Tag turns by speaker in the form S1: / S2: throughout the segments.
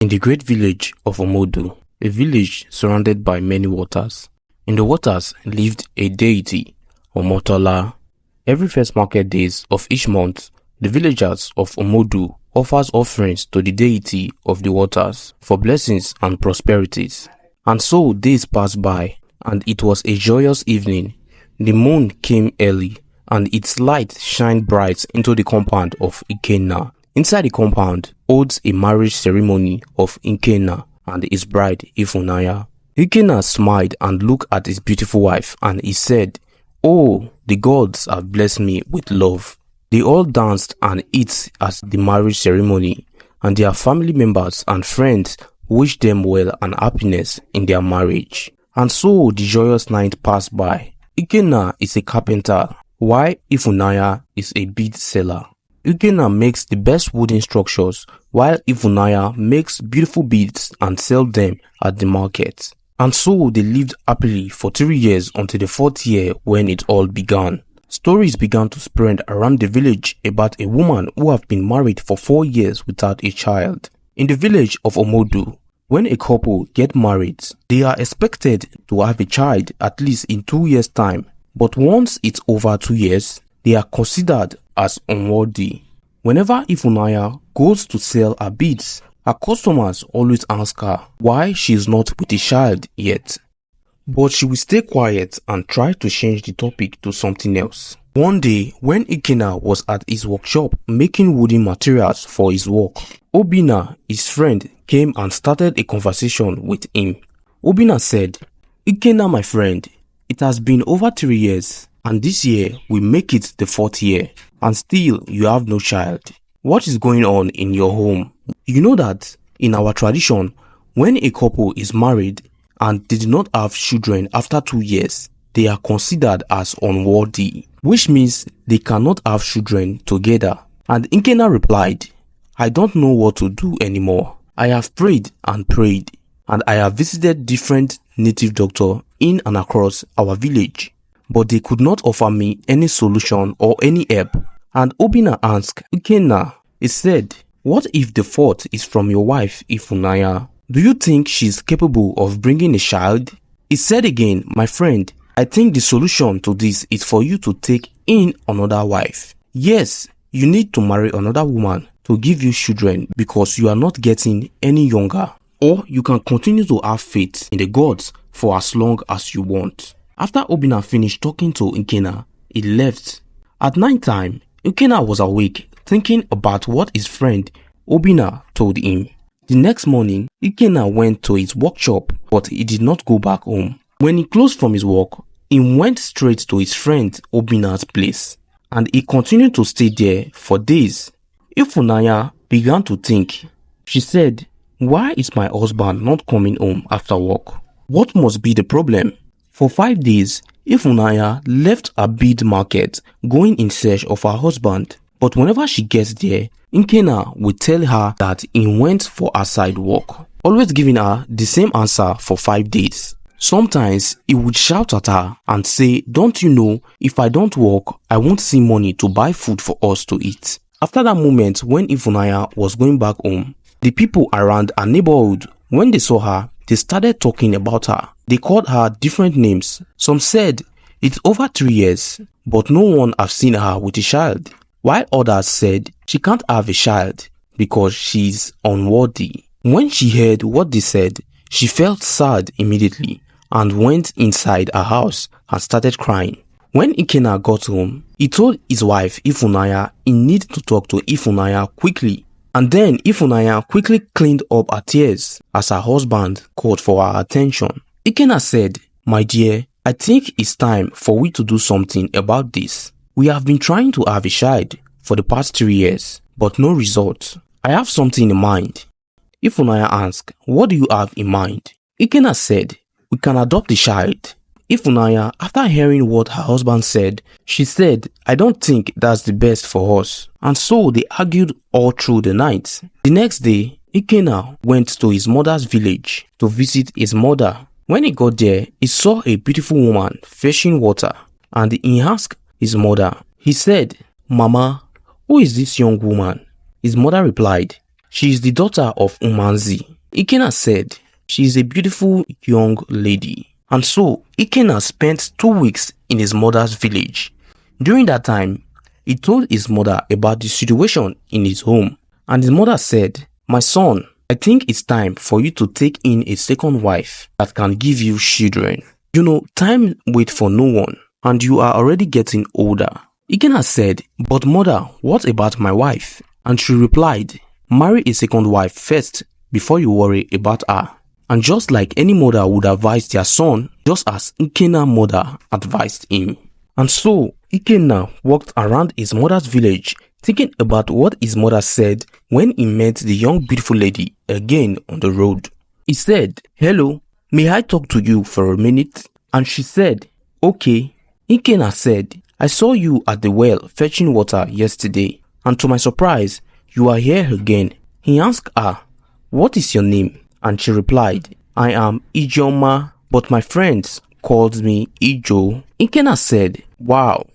S1: In the great village of Omodu, a village surrounded by many waters, in the waters lived a deity, Omatala. Every first market days of each month, the villagers of Omodu offers offerings to the deity of the waters for blessings and prosperities. And so days passed by, and it was a joyous evening. The moon came early, and its light shined bright into the compound of Ikena. Inside the compound holds a marriage ceremony of Ikenna and his bride Ifunanya. Ikena smiled and looked at his beautiful wife, and he said, "Oh, the gods have blessed me with love." They all danced and ate at the marriage ceremony, and their family members and friends wished them well and happiness in their marriage. And so the joyous night passed by. Ikena is a carpenter, while Ifunanya is a bead seller. Ikena makes the best wooden structures, while Ifunanya makes beautiful beads and sells them at the market. And so they lived happily for 3 years until the 4th year when it all began. Stories began to spread around the village about a woman who have been married for 4 years without a child. In the village of Omodu, when a couple get married, they are expected to have a child at least in 2 years' time. But once it's over 2 years, they are considered as unworthy. Whenever Ifunanya goes to sell her beads, her customers always ask her why she is not with a child yet. But she will stay quiet and try to change the topic to something else. One day, when Ikena was at his workshop making wooden materials for his work, Obina, his friend, came and started a conversation with him. Obina said, "Ikena, my friend, it has been over 3 years, and this year will make it the 4th year, and still you have no child. What is going on in your home? You know that in our tradition, when a couple is married and they do not have children after 2 years, they are considered as unworthy, which means they cannot have children together." And Ikena replied, "I don't know what to do anymore. I have prayed, and I have visited different native doctors in and across our village, but they could not offer me any solution or any help." And Obina asked Ikena, he said, "What if the fault is from your wife, Ifunanya? Do you think she is capable of bringing a child?" He said again, "My friend, I think the solution to this is for you to take in another wife. Yes, you need to marry another woman to give you children because you are not getting any younger. Or you can continue to have faith in the gods for as long as you want." After Obina finished talking to Ikena, he left. At night time, Ikena was awake thinking about what his friend Obina told him. The next morning, Ikena went to his workshop, but he did not go back home. When he closed from his work, he went straight to his friend Obina's place, and he continued to stay there for days. Ifunanya began to think. She said, "Why is my husband not coming home after work? What must be the problem?" For 5 days, Ifunanya left a bead market going in search of her husband. But whenever she gets there, Ikena will tell her that he went for outside work, always giving her the same answer for 5 days. Sometimes he would shout at her and say, "Don't you know, if I don't work, I won't see money to buy food for us to eat." After that moment when Ifunanya was going back home, the people around her neighborhood, when they saw her, they started talking about her. They called her different names. Some said, "It's over 3 years, but no one has seen her with a child." While others said, "She can't have a child because she's unworthy." When she heard what they said, she felt sad immediately and went inside her house and started crying. When Ikena got home, he told his wife Ifunanya he needed to talk to Ifunanya quickly. And then Ifunanya quickly cleaned up her tears as her husband called for her attention. Ikena said, "My dear, I think it's time for we to do something about this. We have been trying to have a child for the past 3 years, but no result. I have something in mind." Ifunanya asked, "What do you have in mind?" Ikena said, "We can adopt a child." Ifunanya, after hearing what her husband said, she said, "I don't think that's the best for us." And so they argued all through the night. The next day, Ikena went to his mother's village to visit his mother. When he got there, he saw a beautiful woman fetching water, and he asked his mother. He said, "Mama, who is this young woman?" His mother replied, She is the daughter of Umanzi. Ikena said she is a beautiful young lady. And so Ikenna spent 2 weeks in his mother's village. During that time, he told his mother about the situation in his home. And his mother said, "My son, I think it's time for you to take in a second wife that can give you children. You know, time waits for no one, and you are already getting older." Ikenna said, "But mother, what about my wife?" And she replied, "Marry a second wife first before you worry about her." And just like any mother would advise their son, just as Ikenna's mother advised him. And so Ikenna walked around his mother's village thinking about what his mother said when he met the young beautiful lady again on the road. He said, "Hello, may I talk to you for a minute?" And she said, "Okay." Ikenna said, "I saw you at the well fetching water yesterday, and to my surprise, you are here again." He asked her, "What is your name?" And she replied, "I am Ijeoma, but my friends called me Ijo." Ikenna said, "Wow,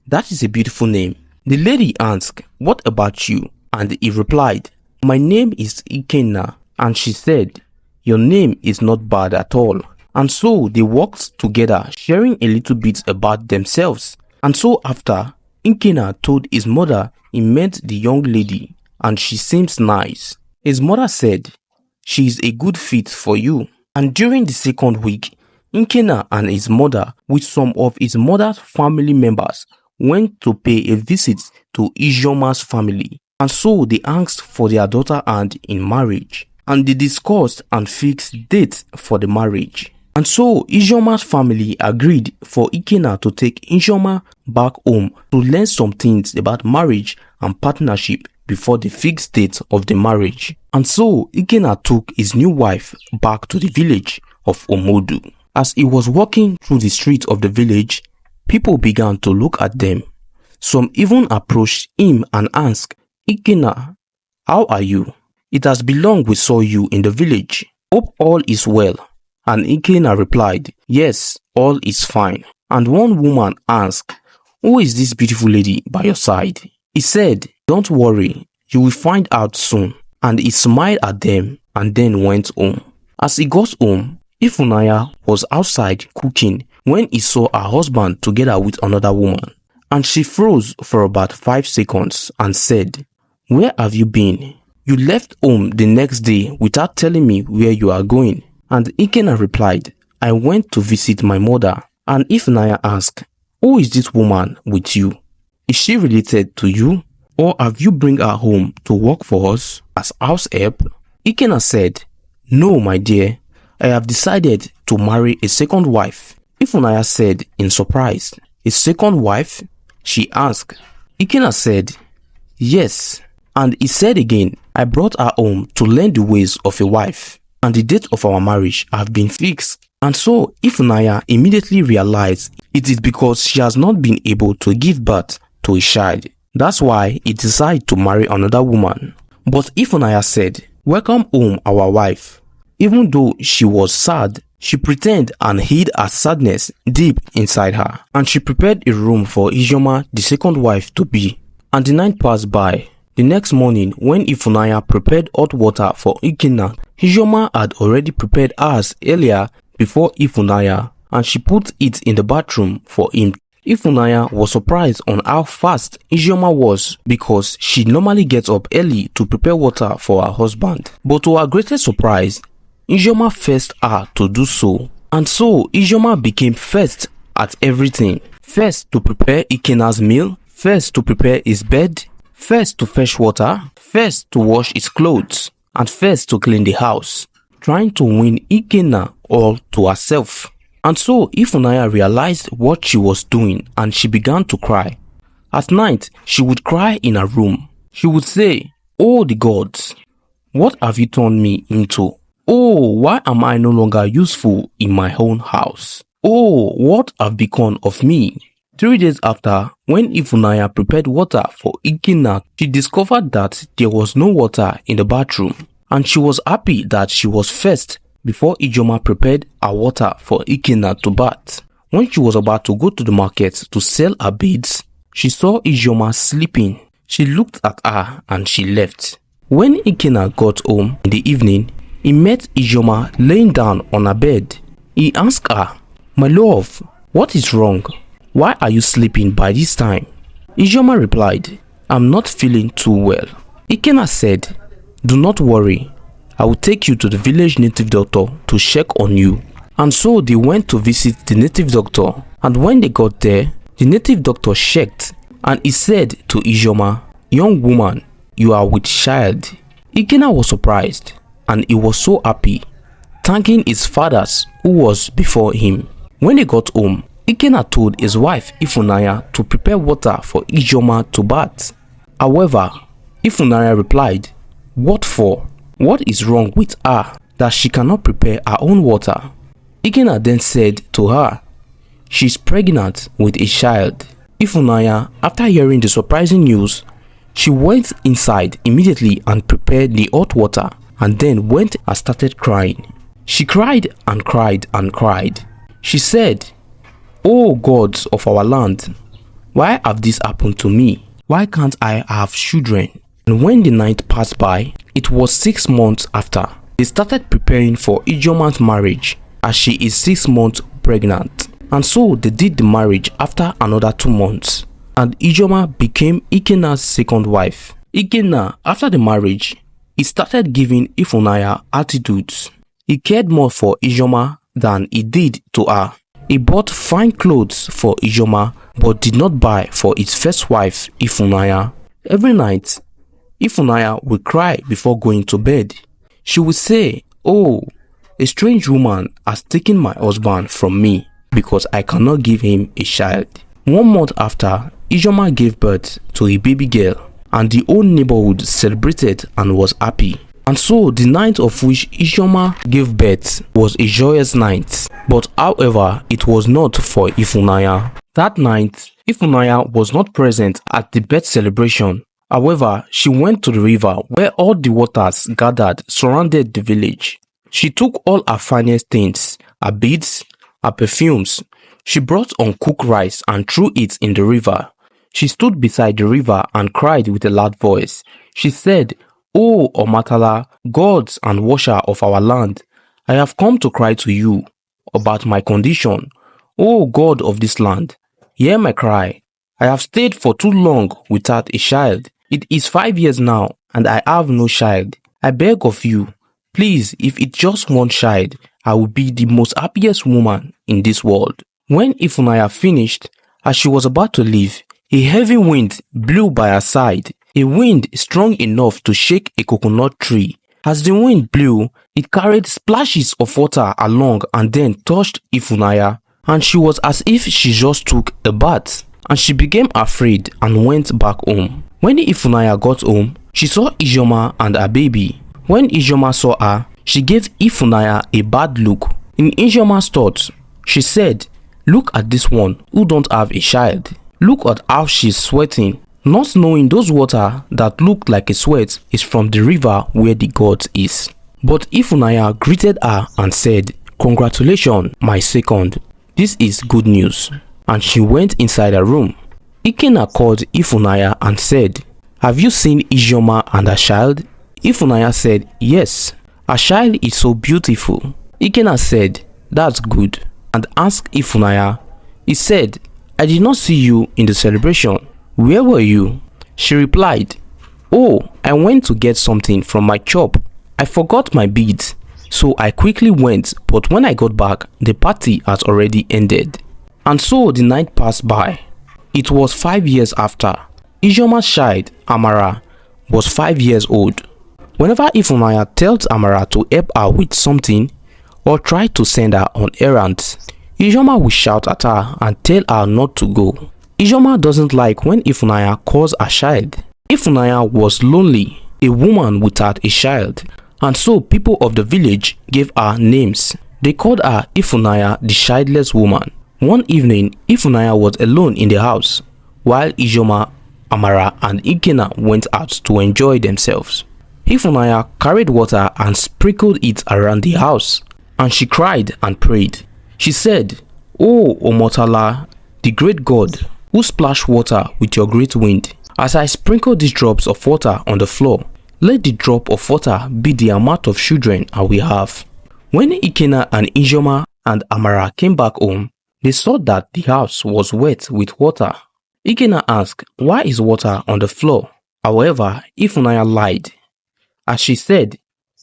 S1: that is a beautiful name." The lady asked, "What about you?" And he replied, "My name is Ikenna." And she said, "Your name is not bad at all." And so they walked together, sharing a little bit about themselves. And so after, Ikenna told his mother he met the young lady and she seems nice. His mother said, "She is a good fit for you." And during the second week, Ikenna and his mother, with some of his mother's family members, went to pay a visit to Ijeoma's family. And so they asked for their daughter hand in marriage. And they discussed and fixed dates for the marriage. And so Ijeoma's family agreed for Ikenna to take Ijeoma back home to learn some things about marriage and partnership before the fixed date of the marriage. And so Ikenna took his new wife back to the village of Omodu. As he was walking through the streets of the village, people began to look at them. Some even approached him and asked, "Ikenna, how are you? It has been long we saw you in the village. Hope all is well." And Ikenna replied, "Yes, all is fine." And one woman asked, "Who is this beautiful lady by your side?" He said, "Don't worry, you will find out soon." And he smiled at them and then went home. As he got home, Ifunanya was outside cooking when he saw her husband together with another woman. And she froze for about 5 seconds and said, "Where have you been? You left home the next day without telling me where you are going." And Ikenna replied, "I went to visit my mother." And Ifunanya asked, "Who is this woman with you? Is she related to you? Or have you bring her home to work for us as house help?" Ikenna said, "No, my dear, I have decided to marry a second wife." Ifunanya said in surprise, "A second wife?" she asked. Ikenna said, "Yes." And he said again, "I brought her home to learn the ways of a wife, and the date of our marriage have been fixed." And so Ifunanya immediately realized it is because she has not been able to give birth to a child. That's why he decided to marry another woman. But Ifunanya said, "Welcome home, our wife." Even though she was sad, she pretended and hid her sadness deep inside her. And she prepared a room for Ijeoma, the second wife, to be. And the night passed by. The next morning, when Ifunanya prepared hot water for Ikenna, Ijeoma had already prepared hers earlier before Ifunanya, and she put it in the bathroom for him. Ifunanya was surprised on how fast Ijeoma was because she normally gets up early to prepare water for her husband. But to her greatest surprise, Ijeoma forced her to do so. And so Ijeoma became first at everything. First to prepare Ikenna's meal, first to prepare his bed, first to fetch water, first to wash his clothes, and first to clean the house, trying to win Ikenna all to herself. And so Ifunanya realized what she was doing and she began to cry. At night, she would cry in her room. She would say, "Oh, the gods, what have you turned me into? Oh, why am I no longer useful in my own house? Oh, what have become of me?" 3 days after, when Ifunanya prepared water for Ikenna, she discovered that there was no water in the bathroom. And she was happy that she was first before Ijeoma prepared her water for Ikenna to bath. When she was about to go to the market to sell her beads, she saw Ijeoma sleeping. She looked at her and she left. When Ikena got home in the evening, he met Ijeoma laying down on her bed. He asked her, "My love, what is wrong? Why are you sleeping by this time?" Ijeoma replied, "I'm not feeling too well." Ikena said, "Do not worry, I will take you to the village native doctor to check on you." And so they went to visit the native doctor, and when they got there, the native doctor checked and he said to Ijeoma, "Young woman, you are with child." Ikena was surprised and he was so happy, thanking his fathers who was before him. When they got home, Ikena told his wife Ifunanya to prepare water for Ijeoma to bath. However, Ifunanya replied, "What for? What is wrong with her that she cannot prepare her own water?" Ikena then said to her, "She's pregnant with a child." Ifunanya, after hearing the surprising news, she went inside immediately and prepared the hot water and then went and started crying. She cried and cried and cried. She said, "Oh gods of our land, why have this happened to me? Why can't I have children?" And when the night passed by, it was 6 months after, they started preparing for Ijeoma's marriage as she is 6 months pregnant. And so they did the marriage after another 2 months. And Ijeoma became Ikena's second wife. Ikena, after the marriage, he started giving Ifunanya attitudes. He cared more for Ijeoma than he did to her. He bought fine clothes for Ijeoma but did not buy for his first wife Ifunanya. Every night, Ifunanya would cry before going to bed. She would say, "Oh, a strange woman has taken my husband from me because I cannot give him a child." 1 month after, Ijeoma gave birth to a baby girl and the whole neighborhood celebrated and was happy. And so the night of which Ijeoma gave birth was a joyous night. But however, it was not for Ifunanya. That night, Ifunanya was not present at the birth celebration. However, she went to the river where all the waters gathered surrounded the village. She took all her finest things, her beads, her perfumes. She brought uncooked rice and threw it in the river. She stood beside the river and cried with a loud voice. She said, "Oh, Omatala, gods and washer of our land, I have come to cry to you about my condition. Oh, God of this land, hear my cry. I have stayed for too long without a child. It is 5 years now and I have no child. I beg of you, please, if it's just one child, I will be the most happiest woman in this world." When Ifunanya finished, as she was about to leave, a heavy wind blew by her side, a wind strong enough to shake a coconut tree. As the wind blew, it carried splashes of water along and then touched Ifunanya, and she was as if she just took a bath, and she became afraid and went back home. When Ifunanya got home, she saw Ijeoma and her baby. When Ijeoma saw her, she gave Ifunanya a bad look. In Ijeoma's thoughts, she said, "Look at this one who don't have a child. Look at how she's sweating," not knowing those water that looked like a sweat is from the river where the god is. But Ifunanya greeted her and said, "Congratulations, my second. This is good news." And she went inside her room. Ikena called Ifunanya and said, "Have you seen Ijeoma and her child?" Ifunanya said, "Yes, her child is so beautiful." Ikena said, "That's good," and asked Ifunanya. He said, "I did not see you in the celebration. Where were you?" She replied, "Oh, I went to get something from my shop. I forgot my beads, so I quickly went, but when I got back, the party had already ended." And so the night passed by. It was 5 years after. Ijeoma's child, Amara, was 5 years old. Whenever Ifunanya tells Amara to help her with something or try to send her on errands, Ijeoma will shout at her and tell her not to go. Ijeoma doesn't like when Ifunanya calls her child. Ifunanya was lonely, a woman without a child, and so people of the village gave her names. They called her Ifunanya the childless woman. One evening, Ifunanya was alone in the house, while Ijeoma, Amara and Ikena went out to enjoy themselves. Ifunanya carried water and sprinkled it around the house, and she cried and prayed. She said, "Oh, Omatala, the great God, who splashed water with your great wind, as I sprinkle these drops of water on the floor, Let the drop of water be the amount of children I will have. When Ikena and Ijeoma and Amara came back home, they saw that the house was wet with water. Ikena asked, "Why is water on the floor?" However, Ifunanya lied, as she said,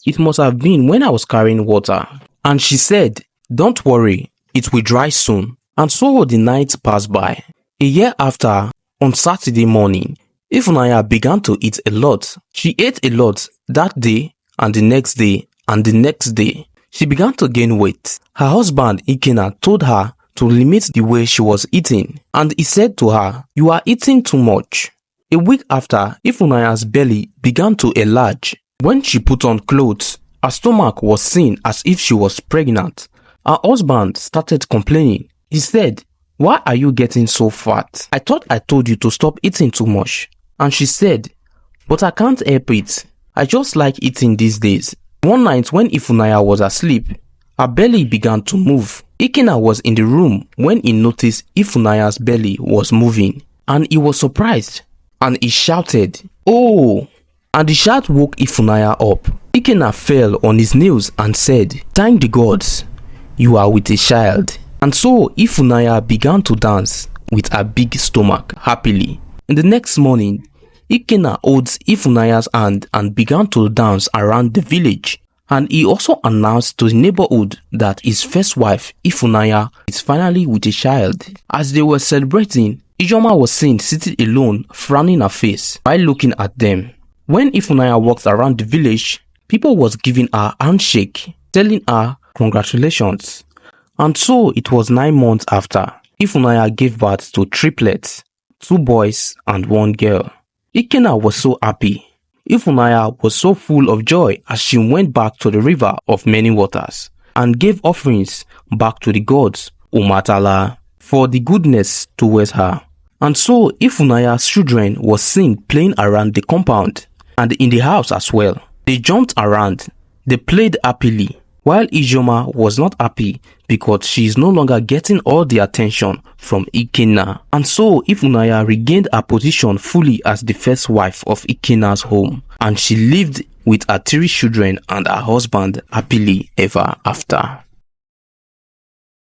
S1: "It must have been when I was carrying water." And she said, "Don't worry, it will dry soon." And so the night passed by. A year after, on Saturday morning, Ifunanya began to eat a lot. She ate a lot that day and the next day and the next day. She began to gain weight. Her husband Ikena told her to limit the way she was eating, and he said to her, "You are eating too much." A week after, Ifunanya's belly began to enlarge. When she put on clothes, her stomach was seen as if she was pregnant. Her husband started complaining. He said, "Why are you getting so fat? I thought I told you to stop eating too much." And she said, "But I can't help it. I just like eating these days." One night when Ifunanya was asleep, her belly began to move. Ikena was in the room when he noticed Ifunanya's belly was moving, and he was surprised, and he shouted, "Oh!" And the shout woke Ifunanya up. Ikena fell on his knees and said, "Thank the gods, you are with a child." And so Ifunanya began to dance with a big stomach happily. In the next morning, Ikena holds Ifunanya's hand and began to dance around the village. And he also announced to the neighborhood that his first wife, Ifunanya, is finally with a child. As they were celebrating, Ijeoma was seen sitting alone, frowning her face while looking at them. When Ifunanya walked around the village, people was giving her a handshake, telling her congratulations. And so it was 9 months after, Ifunanya gave birth to triplets, 2 boys and 1 girl. Ikena was so happy. Ifunanya was so full of joy as she went back to the river of many waters and gave offerings back to the gods, Omatala, for the goodness towards her. And so Ifunanya's children was seen playing around the compound and in the house as well. They jumped around, they played happily, while Ijeoma was not happy because she is no longer getting all the attention from Ikena. And so Ifunanya regained her position fully as the first wife of Ikena's home, and she lived with her 3 children and her husband happily ever after.